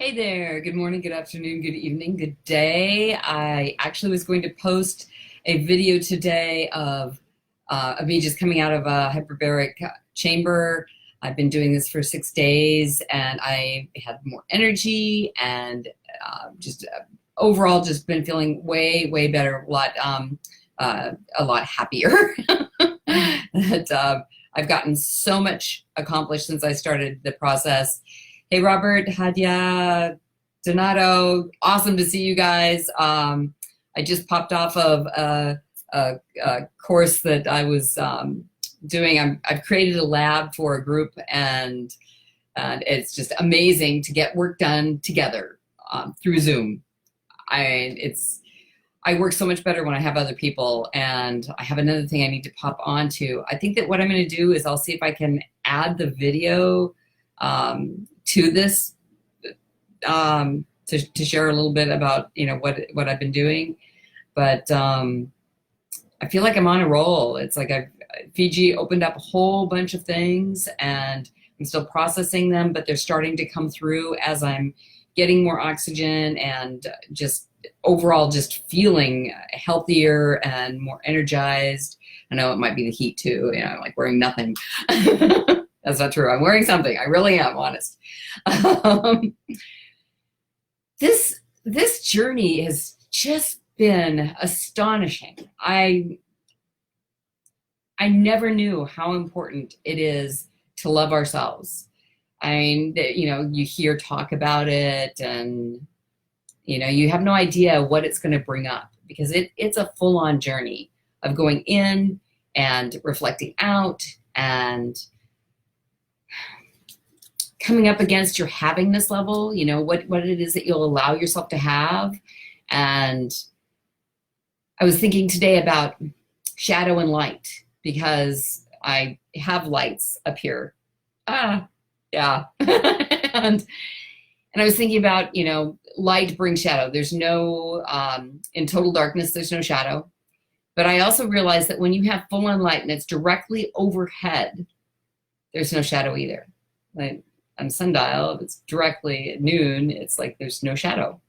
Hey there, good morning, good afternoon, good evening, good day. I actually was going to post a video today of me just coming out of a hyperbaric chamber. I've been doing this for 6 days and I had more energy and just overall just been feeling way better, a lot happier. that I've gotten so much accomplished since I started the process. Hey, Robert, Hadia, Donato, awesome to see you guys. I just popped off of a course that I was doing. I've created a lab for a group, and it's just amazing to get work done together through Zoom. I work so much better when I have other people, and I have another thing I need to pop onto. I think that what I'm going to do is I'll see if I can add the video to this to share a little bit about what I've been doing, but I feel like I'm on a roll. It's like Fiji opened up a whole bunch of things and I'm still processing them, but they're starting to come through as I'm getting more oxygen and just overall just feeling healthier and more energized. I know it might be the heat too, I'm like wearing nothing. That's not true. I'm wearing something. I really am, honest. This journey has just been astonishing. I never knew how important it is to love ourselves. You hear talk about it, and you have no idea what it's going to bring up, because it's a full-on journey of going in and reflecting out and coming up against your havingness level, what it is that you'll allow yourself to have. And I was thinking today about shadow and light, because I have lights up here. Yeah. and I was thinking about, light brings shadow. There's no, in total darkness, there's no shadow. But I also realized that when you have full-on light and it's directly overhead, there's no shadow either. Like, on sundial, if it's directly at noon, it's like there's no shadow.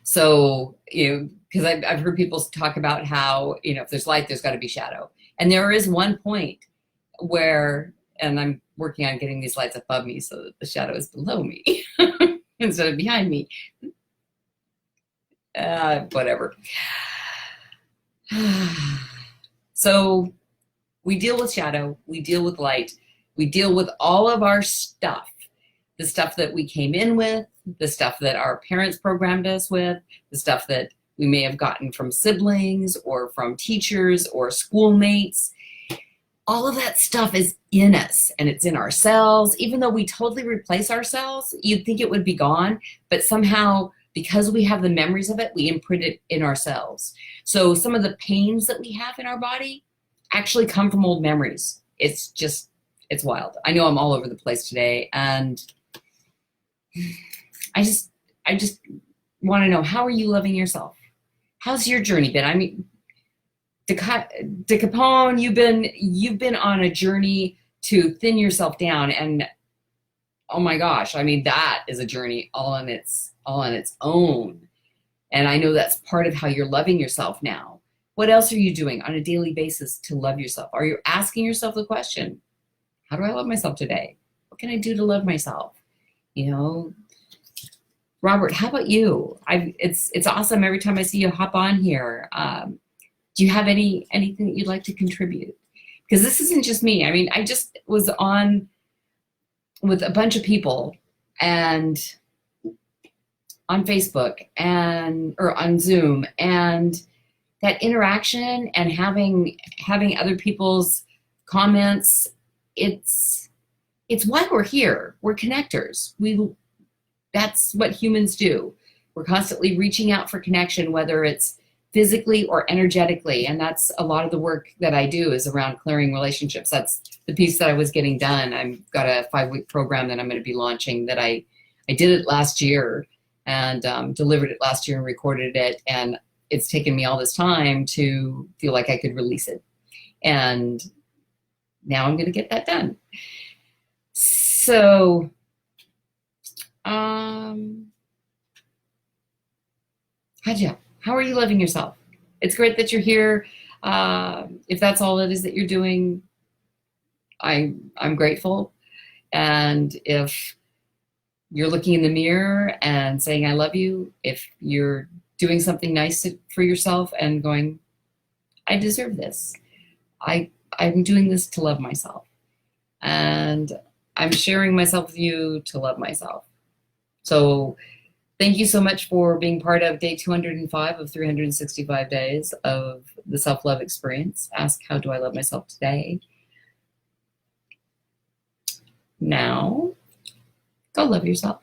So, because I've heard people talk about how, if there's light, there's got to be shadow. And there is one point where, and I'm working on getting these lights above me so that the shadow is below me instead of behind me. Whatever. So we deal with shadow, we deal with light. We deal with all of our stuff, the stuff that we came in with, the stuff that our parents programmed us with, the stuff that we may have gotten from siblings or from teachers or schoolmates. All of that stuff is in us, and it's in our cells. Even though we totally replace our cells, you'd think it would be gone, but somehow, because we have the memories of it, we imprint it in our cells. So some of the pains that we have in our body actually come from old memories. It's wild. I know I'm all over the place today, and I just want to know, how are you loving yourself? How's your journey been? I mean, De Capone, you've been on a journey to thin yourself down, and oh my gosh, I mean, that is a journey all on its own. And I know that's part of how you're loving yourself now. What else are you doing on a daily basis to love yourself? Are you asking yourself the question, how do I love myself today? What can I do to love myself? Robert, how about you? It's awesome every time I see you hop on here. Do you have anything that you'd like to contribute? Because this isn't just me. I mean, I just was on with a bunch of people and on Facebook or on Zoom, and that interaction and having other people's comments, it's why we're here. We're connectors. That's what humans do. We're constantly reaching out for connection, whether it's physically or energetically. And that's a lot of the work that I do, is around clearing relationships. That's the piece that I was getting done. I've got a 5-week program that I'm going to be launching that I did it last year and delivered it last year and recorded it. And it's taken me all this time to feel like I could release it. And now I'm going to get that done. So, Haja, how are you loving yourself? It's great that you're here. If that's all it is that you're doing, I'm grateful. And if you're looking in the mirror and saying, I love you, if you're doing something nice for yourself and going, I deserve this. I'm doing this to love myself. And I'm sharing myself with you to love myself. So thank you so much for being part of day 205 of 365 days of the self-love experience. Ask, how do I love myself today? Now, go love yourself.